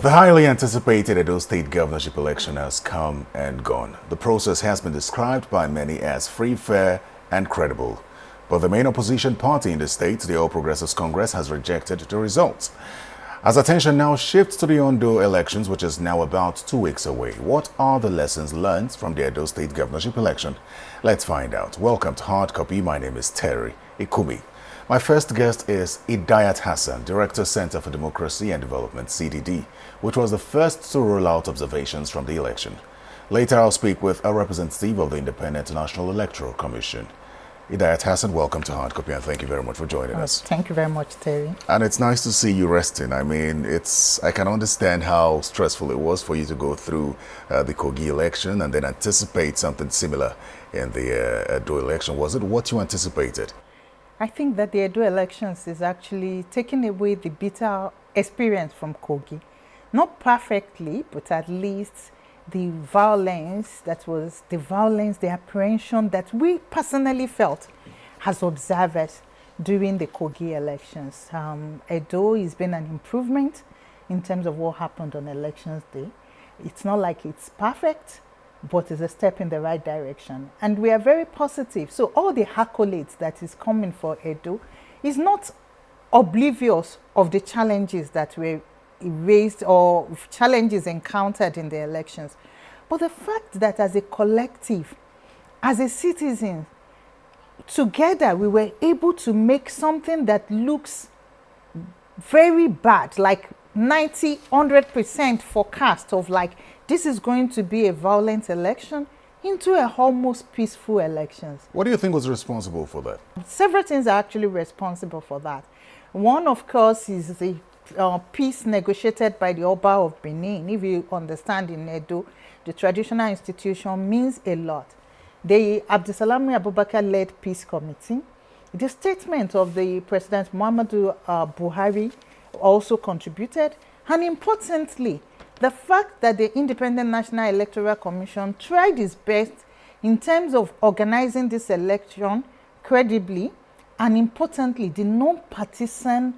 The highly anticipated Edo State governorship election has come and gone. The process has been described by many as free, fair, and credible. But the main opposition party in the state, the All Progressives Congress, has rejected the results. As attention now shifts to the Ondo elections, which is now about 2 weeks away, what are the lessons learned from the Edo State governorship election? Let's find out. Welcome to Hard Copy. My name is Terry Ikumi. My first guest is Idayat Hassan, Director, Center for Democracy and Development, CDD, which was the first to roll out observations from the election. Later, I'll speak with a representative of the Independent National Electoral Commission. Idayat Hassan, welcome to Hard Copy, and thank you very much for joining us. Thank you very much, Terry. And it's nice to see you resting. I mean, I can understand how stressful it was for you to go through the Kogi election and then anticipate something similar in the Edo election. Was it what you anticipated? I think that the Edo elections is actually taking away the bitter experience from Kogi. Not perfectly, but at least the violence, the apprehension that we personally felt as observers during the Kogi elections. Edo has been an improvement in terms of what happened on elections day. It's not like it's perfect, but it's a step in the right direction. And we are very positive. So all the accolades that is coming for Edo is not oblivious of the challenges that were raised or challenges encountered in the elections. But the fact that as a collective, as a citizen, together we were able to make something that looks very bad, like 90, 100% forecast of like, this is going to be a violent election, into a almost peaceful elections. What do you think was responsible for that? Several things are actually responsible for that. One, of course, is the peace negotiated by the Oba of Benin. If you understand, in Edo, the traditional institution means a lot. The Abdisalami Abubakar-led peace committee, the statement of the President Muhammadu Buhari also contributed, and importantly, the fact that the Independent National Electoral Commission tried its best in terms of organizing this election credibly, and importantly, the non-partisan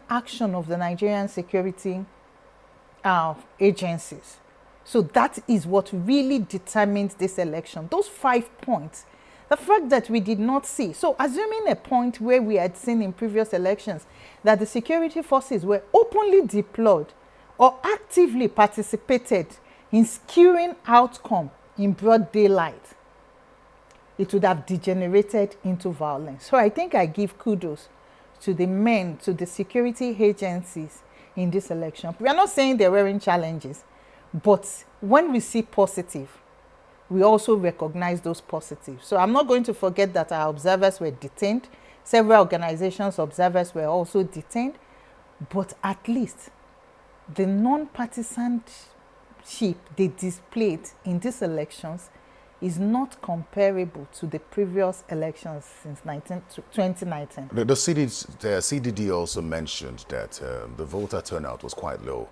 action of the Nigerian security agencies. So that is what really determines this election. Those 5 points. The fact that we did not see. So assuming a point where we had seen in previous elections that the security forces were openly deployed or actively participated in skewing outcome in broad daylight, it would have degenerated into violence. So I think I give kudos to the security agencies in this election. We are not saying there weren't challenges, but when we see positive, we also recognize those positives. So I'm not going to forget that our observers were detained. Several organizations' observers were also detained. But at least the non-partisanship they displayed in these elections is not comparable to the previous elections since 2019. The CDD also mentioned that the voter turnout was quite low,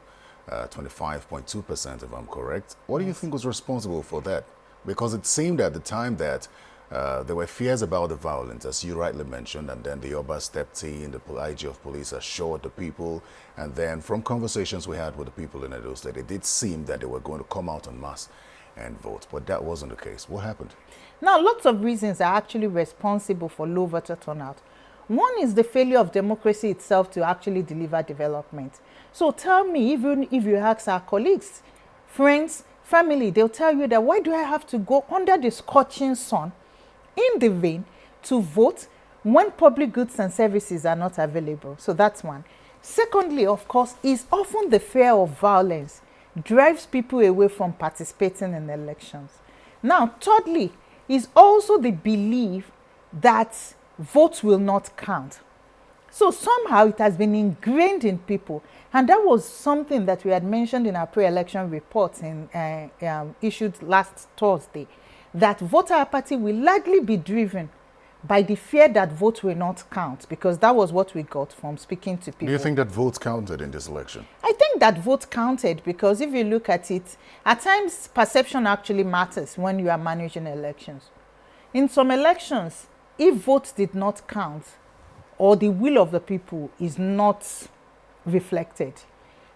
25.2% if I'm correct. What do you think was responsible for that? Because it seemed at the time that there were fears about the violence, as you rightly mentioned, and then the Oba stepped in, the IG of police assured the people, and then from conversations we had with the people in Edo State, it did seem that they were going to come out en masse and vote, but that wasn't the case. What happened? Now, lots of reasons are actually responsible for low voter turnout. One is the failure of democracy itself to actually deliver development. So tell me, even if you ask our colleagues, friends, family, they'll tell you that why do I have to go under the scorching sun in the rain to vote when public goods and services are not available? So that's one. Secondly, of course, is often the fear of violence drives people away from participating in elections. Now, thirdly, is also the belief that votes will not count. So somehow it has been ingrained in people. And that was something that we had mentioned in our pre-election reports issued last Thursday, that voter apathy will likely be driven by the fear that votes will not count, because that was what we got from speaking to people. Do you think that votes counted in this election? I think that vote counted because if you look at it, at times perception actually matters when you are managing elections. In some elections, if votes did not count or the will of the people is not reflected.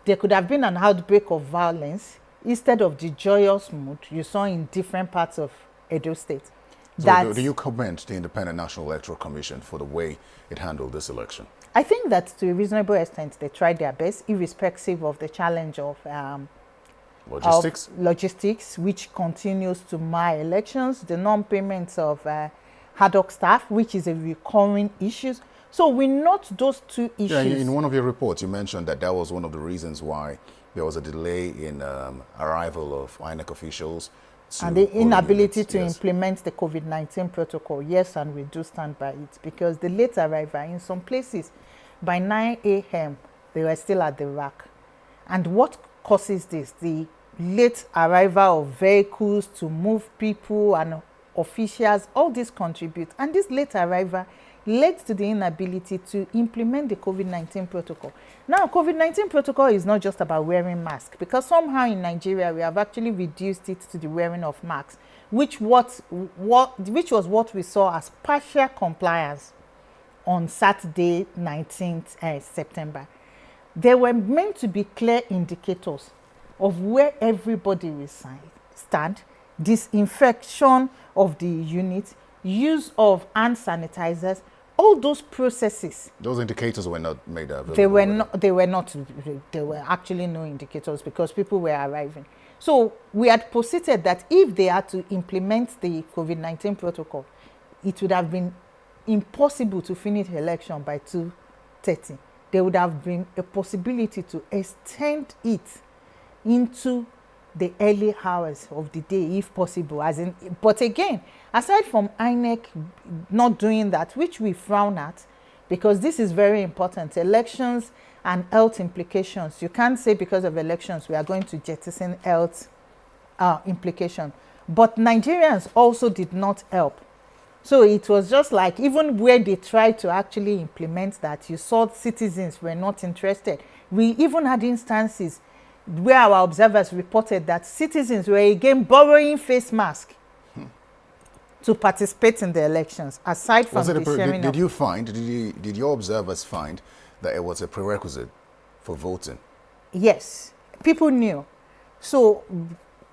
There could have been an outbreak of violence instead of the joyous mood you saw in different parts of Edo State. So do you commend the Independent National Electoral Commission for the way it handled this election? I think that to a reasonable extent they tried their best, irrespective of the challenge of logistics, which continues to mar elections, the non-payments of ad hoc staff, which is a recurring issue. So we note those two issues. Yeah, in one of your reports, you mentioned that that was one of the reasons why there was a delay in arrival of INEC officials. And the inability to implement the COVID-19 protocol. Yes, and we do stand by it, because the late arrival in some places, by 9 a.m., they were still at the rack. And what causes this? The late arrival of vehicles to move people and officials, all this contribute. And this late arrival led to the inability to implement the COVID-19 protocol. Now, COVID-19 protocol is not just about wearing masks, because somehow in Nigeria we have actually reduced it to the wearing of masks, which was what we saw as partial compliance on Saturday, 19th September. There were meant to be clear indicators of where everybody will stand, disinfection of the unit, use of hand sanitizers, all those processes. Those indicators were not made available. There were actually no indicators, because people were arriving. So we had posited that if they had to implement the COVID-19 protocol, it would have been impossible to finish the election by 2:30. There would have been a possibility to extend it into the early hours of the day, if possible. But again, aside from INEC not doing that, which we frown at, because this is very important, elections and health implications. You can't say because of elections we are going to jettison health implication. But Nigerians also did not help. So it was just like, even where they tried to actually implement that, you saw citizens were not interested. We even had instances where our observers reported that citizens were again borrowing face masks to participate in the elections, aside from the sharing did your observers find that it was a prerequisite for voting? Yes, people knew. So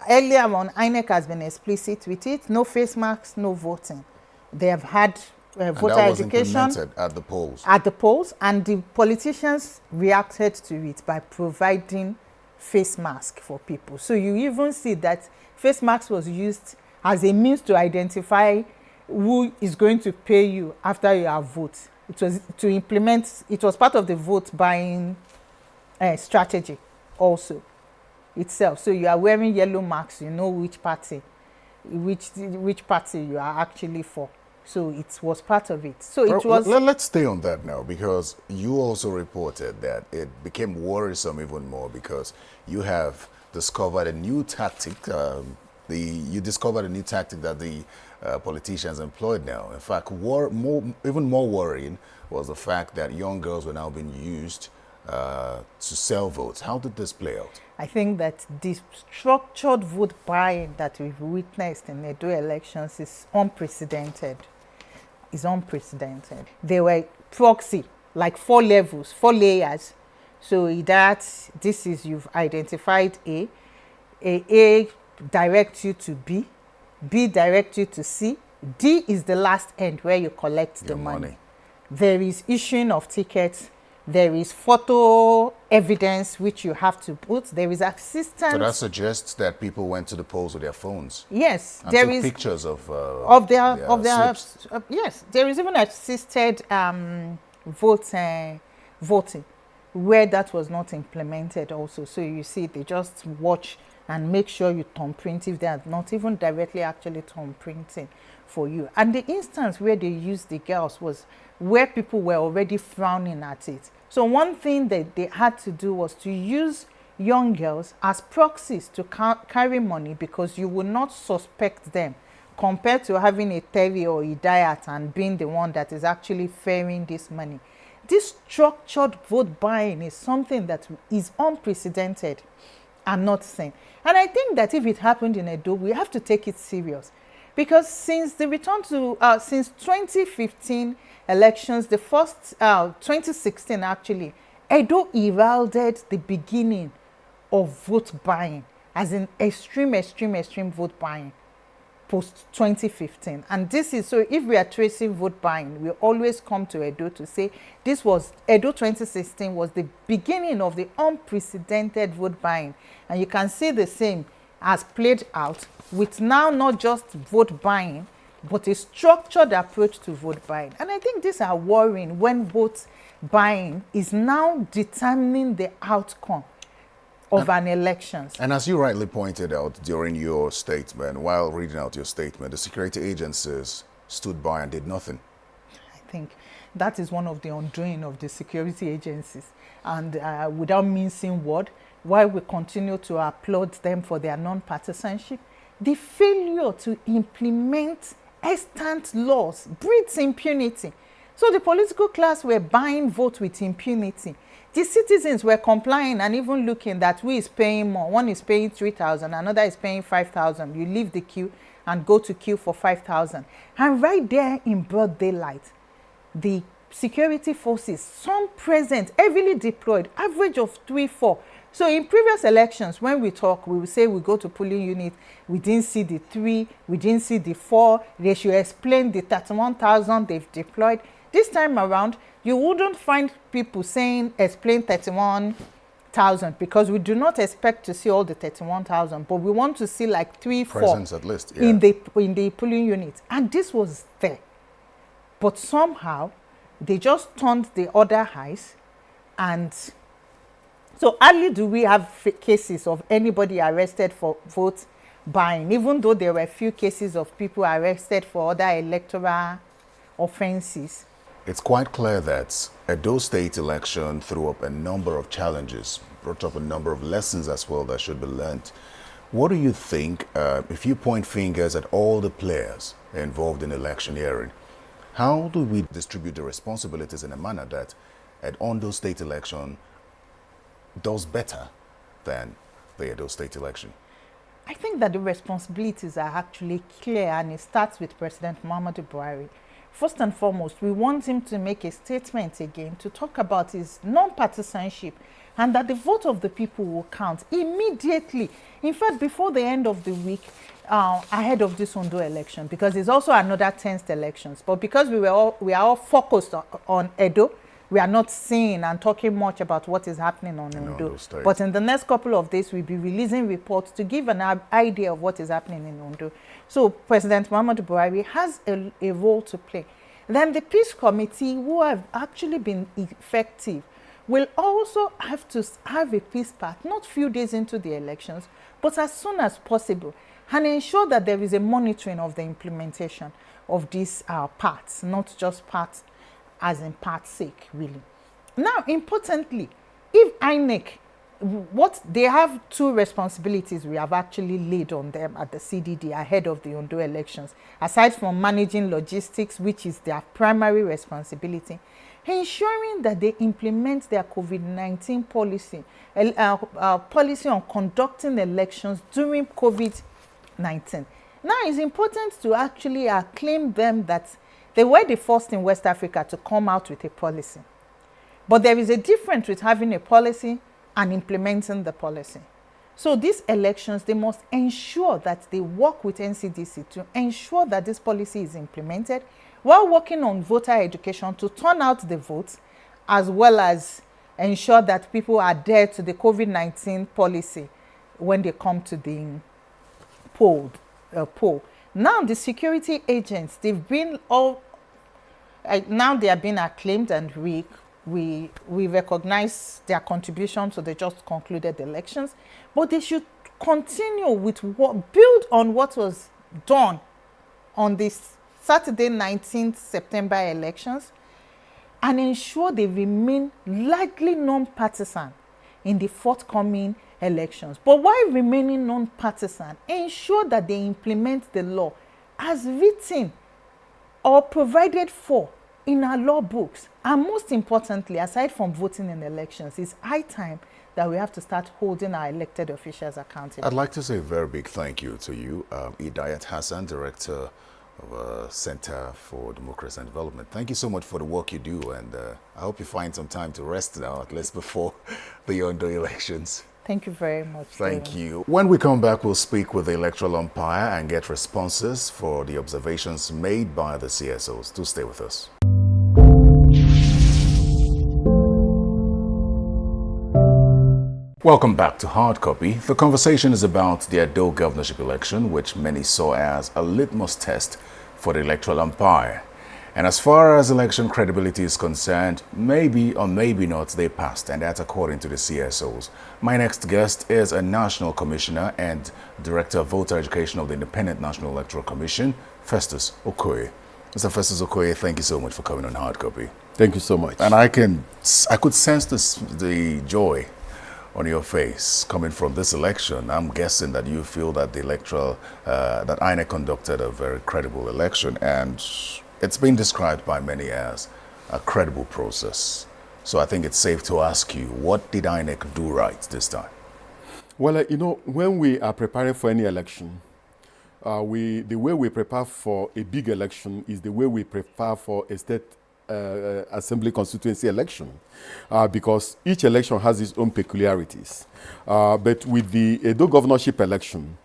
earlier on, INEC has been explicit with it: no face masks, no voting. They have had voter education at the polls. At the polls, and the politicians reacted to it by providing face mask for people. So you even see that face mask was used as a means to identify who is going to pay you after you have voted. It was to implement, it was part of the vote buying strategy also itself. So you are wearing yellow marks, you know which party you are actually for. So it was part of it. So it was. Let's stay on that now, because you also reported that it became worrisome even more because you have discovered a new tactic. You discovered a new tactic that the politicians employed now. In fact, even more worrying was the fact that young girls were now being used to sell votes. How did this play out? I think that the structured vote buying that we've witnessed in the Edo elections is unprecedented. They were proxy, like 4 levels, 4 layers. So this is, you've identified A directs you to B directs you to C, D is the last end where you collect the money. There is issuing of tickets, there is photo evidence which you have to put, there is assistance. So that suggests that people went to the polls with their phones. Yes, and there took is pictures of their slips. Yes, there is even assisted voting where that was not implemented also. So you see, they just watch and make sure you thumb print if they are not even directly actually thumb printing for you. And the instance where they used the girls was where people were already frowning at it. So one thing that they had to do was to use young girls as proxies to carry money, because you would not suspect them, compared to having a Terry or a diet and being the one that is actually ferrying this money. This structured vote buying is something that is unprecedented and not seen. And I think that if it happened in Edo, we have to take it serious. Because since the return to, since 2015 elections, the first, 2016 actually, Edo heralded the beginning of vote buying, as in extreme vote buying post 2015. And this is, so if we are tracing vote buying, we always come to Edo to say this was, Edo 2016 was the beginning of the unprecedented vote buying. And you can see the same as played out with now not just vote buying, but a structured approach to vote buying. And I think these are worrying when vote buying is now determining the outcome of an election. And as you rightly pointed out during your statement, while reading out your statement, the security agencies stood by and did nothing. I think that is one of the undoing of the security agencies. And without mincing word, while we continue to applaud them for their non-partisanship, the failure to implement extant laws breeds impunity. So the political class were buying votes with impunity. The citizens were complying and even looking that who is paying more. One is paying 3,000, another is paying 5,000. You leave the queue and go to queue for 5,000. And right there in broad daylight, the security forces, some present, heavily deployed, average of 3-4. So in previous elections, when we talk, we will say we go to polling unit, we didn't see the 3, we didn't see the 4, they should explain the 31,000 they've deployed. This time around, you wouldn't find people saying explain 31,000 because we do not expect to see all the 31,000, but we want to see like 3-4 presence at least, yeah, in the polling unit. And this was there. But somehow, they just turned the other eyes. And so hardly do we have cases of anybody arrested for vote buying, even though there were a few cases of people arrested for other electoral offenses. It's quite clear that Edo State election threw up a number of challenges, brought up a number of lessons as well that should be learned. What do you think, if you point fingers at all the players involved in electioneering, how do we distribute the responsibilities in a manner that an Ondo State election does better than the Edo State election? I think that the responsibilities are actually clear, and it starts with President Muhammadu Buhari. First and foremost, we want him to make a statement again to talk about his non-partisanship and that the vote of the people will count immediately. In fact, before the end of the week, ahead of this Ondo election, because it's also another 10th elections. But because we are all focused on Edo, we are not seeing and talking much about what is happening on Ondo. But in the next couple of days, we'll be releasing reports to give an idea of what is happening in Ondo. So President Muhammadu Buhari has a role to play. Then the Peace Committee, who have actually been effective, will also have to have a peace pact, not few days into the elections, but as soon as possible, and ensure that there is a monitoring of the implementation of these parts, not just parts as in part's sake, really. Now, importantly, if INEC, what they have two responsibilities we have actually laid on them at the CDD ahead of the Ondo elections, aside from managing logistics, which is their primary responsibility, ensuring that they implement their COVID-19 policy, policy on conducting elections during COVID-19. Now, it's important to actually acclaim them that they were the first in West Africa to come out with a policy. But there is a difference with having a policy and implementing the policy. So these elections, they must ensure that they work with NCDC to ensure that this policy is implemented while working on voter education to turn out the votes, as well as ensure that people adhere to the COVID-19 policy when they come to the poll. Now the security agents, they've been all, now they are being acclaimed, and we recognize their contribution to the just concluded elections, but they should continue with build on what was done on this Saturday 19th September elections and ensure they remain largely non-partisan in the forthcoming elections. But while remaining non-partisan, ensure that they implement the law as written or provided for in our law books. And most importantly, aside from voting in elections, it's high time that we have to start holding our elected officials accountable. I'd like to say a very big thank you to you, Idayat Hassan, Director of Center for Democracy and Development. Thank you so much for the work you do, and I hope you find some time to rest now, at least before the Ondo elections. Thank you very much. Thank you. When we come back, we'll speak with the electoral umpire and get responses for the observations made by the CSOs. Do stay with us. Welcome back to Hard Copy. The conversation is about the Ondo governorship election, which many saw as a litmus test for the electoral umpire. And as far as election credibility is concerned, maybe or maybe not, they passed, and that's according to the CSOs. My next guest is a National Commissioner and Director of Voter Education of the Independent National Electoral Commission, Festus Okoye. Mr. Festus Okoye, thank you so much for coming on Hard Copy. Thank you so much. And I could sense the joy on your face coming from this election. I'm guessing that you feel that the that INEC conducted a very credible election, and it's been described by many as a credible process. So I think it's safe to ask you, what did INEC do right this time? Well, when we are preparing for any election, the way we prepare for a big election is the way we prepare for a state assembly constituency election, because each election has its own peculiarities. But with the Ondo governorship election,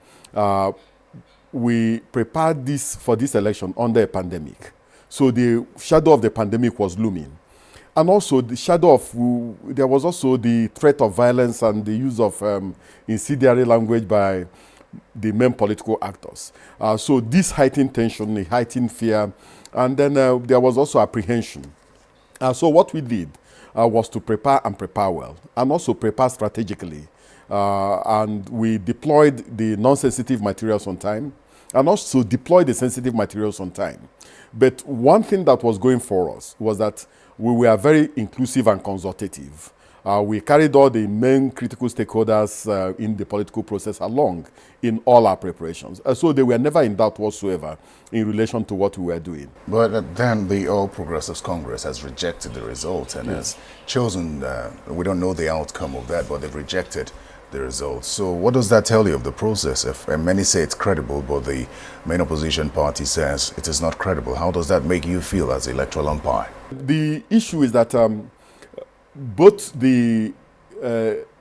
we prepared for this election under a pandemic. So the shadow of the pandemic was looming. And also there was also the threat of violence and the use of incendiary language by the main political actors. So this heightened tension, heightened fear, and then there was also apprehension. So what we did was to prepare and prepare well, and also prepare strategically. And we deployed the non-sensitive materials on time, and also deployed the sensitive materials on time. But one thing that was going for us was that we were very inclusive and consultative. We carried all the main critical stakeholders in the political process along in all our preparations. So they were never in doubt whatsoever in relation to what we were doing. But then the All Progressives Congress has rejected the result and has chosen, we don't know the outcome of that, but they've rejected the results. So what does that tell you of the process? And many say it's credible, but the main opposition party says it is not credible. How does that make you feel as electoral umpire? The issue is that both the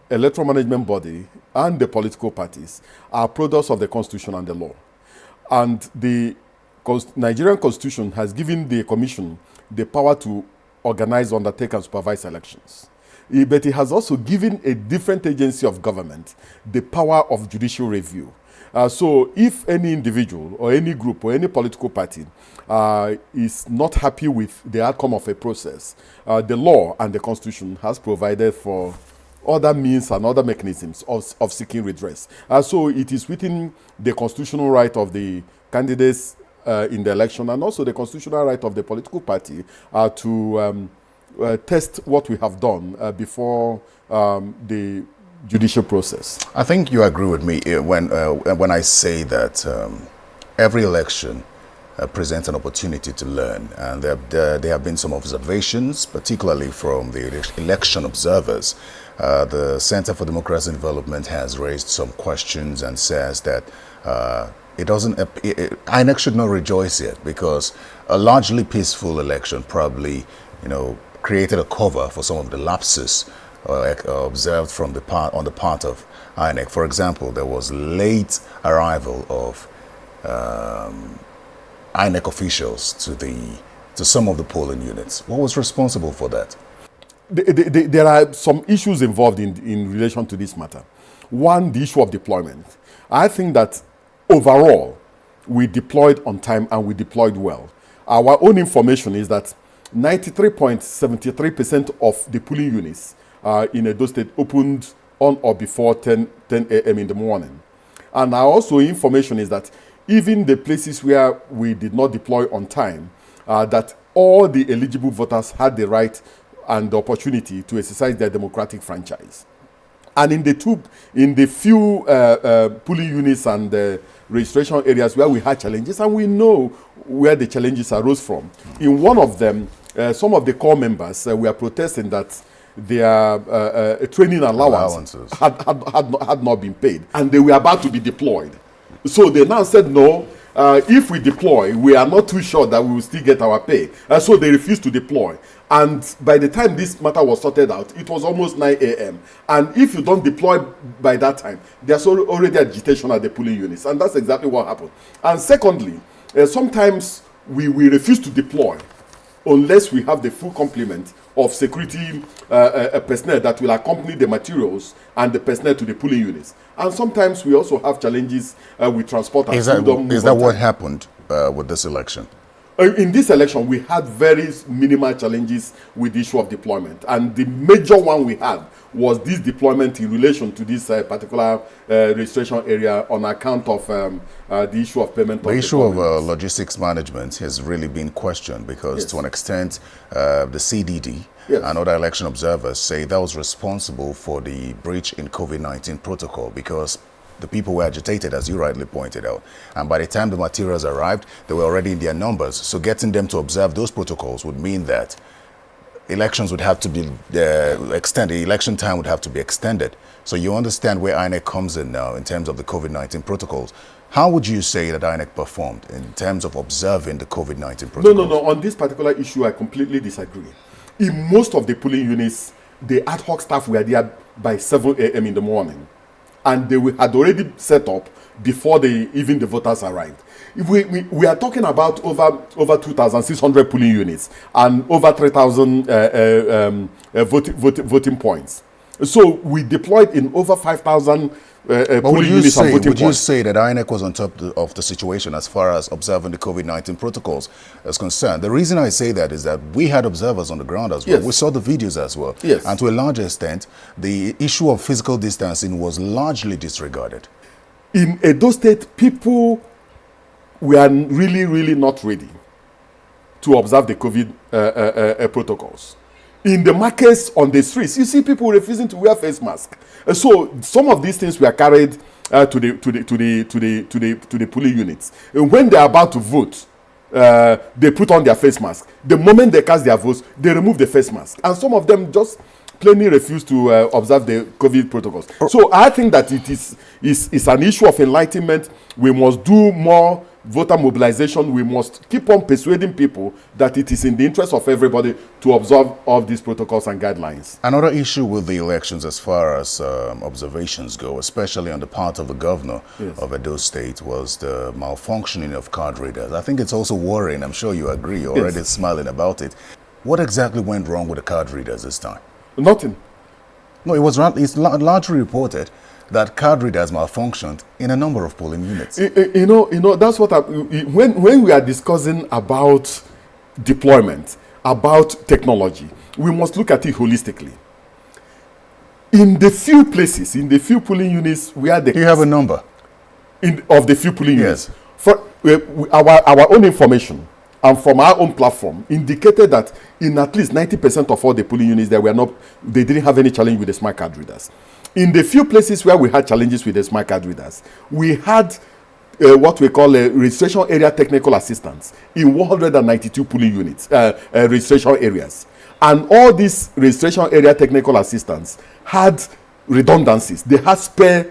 electoral management body and the political parties are products of the Constitution and the law. And the Nigerian Constitution has given the Commission the power to organize, undertake, and supervise elections. But it has also given a different agency of government the power of judicial review. So if any individual or any group or any political party is not happy with the outcome of a process, the law and the Constitution has provided for other means and other mechanisms of seeking redress. So it is within the constitutional right of the candidates in the election, and also the constitutional right of the political party to test what we have done before the judicial process. I think you agree with me when I say that every election presents an opportunity to learn, and there have been some observations, particularly from the election observers. The Center for Democracy and Development has raised some questions and says that INEC should not rejoice yet, because a largely peaceful election probably, created a cover for some of the lapses observed on the part of INEC. For example, there was late arrival of INEC officials to some of the polling units. What was responsible for that? There are some issues involved in relation to this matter. One, the issue of deployment. I think that overall, we deployed on time and we deployed well. Our own information is that 93.73% of the polling units in Edo State opened on or before 10 a.m. in the morning. And our also information is that even the places where we did not deploy on time, that all the eligible voters had the right and the opportunity to exercise their democratic franchise. And in the few polling units and registration areas where we had challenges, and we know where the challenges arose from. In one of them, some of the core members were protesting that their training allowances had not been paid, and they were about to be deployed. So they now said, no, if we deploy, we are not too sure that we will still get our pay. So they refused to deploy. And by the time this matter was sorted out, it was almost 9 a.m. And if you don't deploy by that time, there's already agitation at the polling units. And that's exactly what happened. And secondly, sometimes we refuse to deploy unless we have the full complement of security personnel that will accompany the materials and the personnel to the polling units. And sometimes we also have challenges with transport. Is that what happened with this election? In this election, we had very minimal challenges with the issue of deployment. And the major one we had was this deployment in relation to this particular registration area on account of the issue of payment. The issue of logistics management has really been questioned because to an extent, the CDD and other election observers say that was responsible for the breach in COVID-19 protocol because the people were agitated, as you rightly pointed out. And by the time the materials arrived, they were already in their numbers. So getting them to observe those protocols would mean that elections would have to be extended. Election time would have to be extended. So you understand where INEC comes in now in terms of the COVID-19 protocols. How would you say that INEC performed in terms of observing the COVID-19 protocols? No. On this particular issue, I completely disagree. In most of the polling units, the ad hoc staff were there by 7 a.m. in the morning. And they had already set up before even the voters arrived. We are talking about over 2,600 polling units and over 3,000 voting points. So we deployed in over 5,000 polling units and voting points. Would you say that INEC was on top of the situation as far as observing the COVID-19 protocols is concerned? The reason I say that is that we had observers on the ground as well. Yes. We saw the videos as well. Yes. And to a large extent, the issue of physical distancing was largely disregarded. In Edo State, people were really not ready to observe the COVID protocols. In the markets, on the streets, you see people refusing to wear face masks. So some of these things were carried to the polling units. And when they are about to vote, they put on their face mask. The moment they cast their votes, they remove the face mask. And some of them just plainly refuse to observe the COVID protocols. So I think that it is an issue of enlightenment. We must do more voter mobilization. We must keep on persuading people that it is in the interest of everybody to observe all these protocols and guidelines. Another issue with the elections as far as observations go, especially on the part of the governor of Edo State, was the malfunctioning of card readers. I think it's also worrying. I'm sure you agree. You're already smiling about it. What exactly went wrong with the card readers this time? Nothing. No, it's largely reported that card readers malfunctioned in a number of polling units. You know, that's what when we are discussing about deployment, about technology, we must look at it holistically. In the few places, in the few polling units where you have a number of the few polling units, yes. For our own information and from our own platform indicated that in at least 90% of all the polling units they didn't have any challenge with the smart card readers. In the few places where we had challenges with the smart card readers, we had what we call a registration area technical assistance in 192 polling units, registration areas. And all these registration area technical assistants had redundancies. They had spare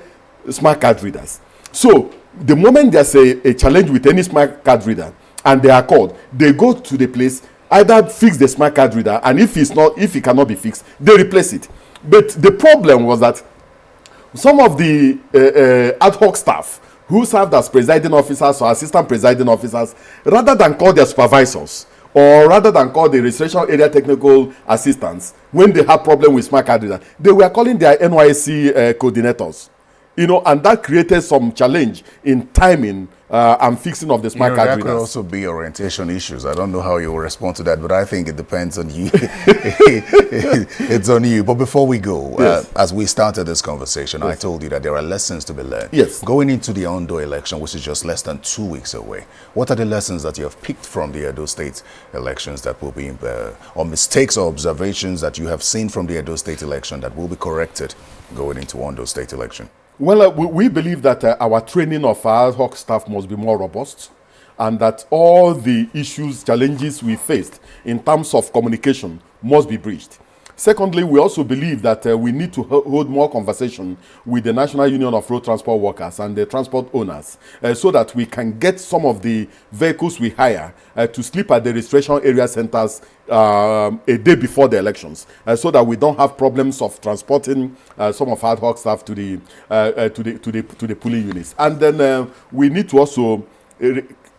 smart card readers. So the moment there's a challenge with any smart card reader and they are called, they go to the place, either fix the smart card reader, and if it cannot be fixed, they replace it. But the problem was that some of the ad hoc staff who served as presiding officers or assistant presiding officers, rather than call their supervisors or rather than call the registration area technical assistants when they had problem with smart card reader, they were calling their NYSC coordinators. And that created some challenge in timing and fixing of the smart card readers. That could also be orientation issues. I don't know how you will respond to that, but I think it depends on you. It's on you. But before we go, as we started this conversation, I told you that there are lessons to be learned. Yes. Going into the Ondo election, which is just less than 2 weeks away, what are the lessons that you have picked from the Edo State elections that will be, or mistakes or observations that you have seen from the Edo State election that will be corrected going into Ondo State election? Well, we believe that our training of our ad hoc staff must be more robust, and that all the issues, challenges we faced in terms of communication must be breached. Secondly, we also believe that we need to hold more conversation with the National Union of Road Transport Workers and the transport owners so that we can get some of the vehicles we hire to sleep at the registration area centers a day before the elections, so that we don't have problems of transporting some of ad hoc staff to the polling units. And then we need to also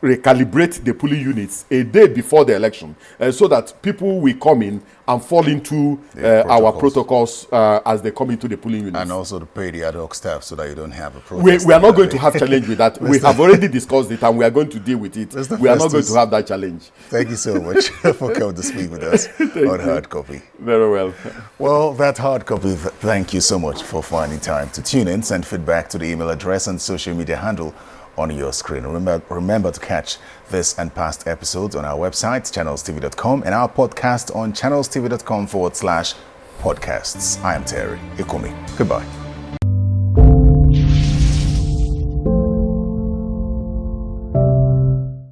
recalibrate the polling units a day before the election, so that people will come in and fall into our protocols as they come into the polling units. And also to pay the ad hoc staff so that you don't have a protest. We are not going to have challenge with that. We have already discussed it and we are going to deal with it. We are not going to have that challenge. Thank you so much for coming to speak with us on Hard Copy. Very well. Well, that Hard Copy, thank you so much for finding time to tune in. Send feedback to the email address and social media handle on your screen. Remember to catch this and past episodes on our website, channelstv.com, and our podcast on channelstv.com/podcasts. I am Terry Ikumi. Goodbye.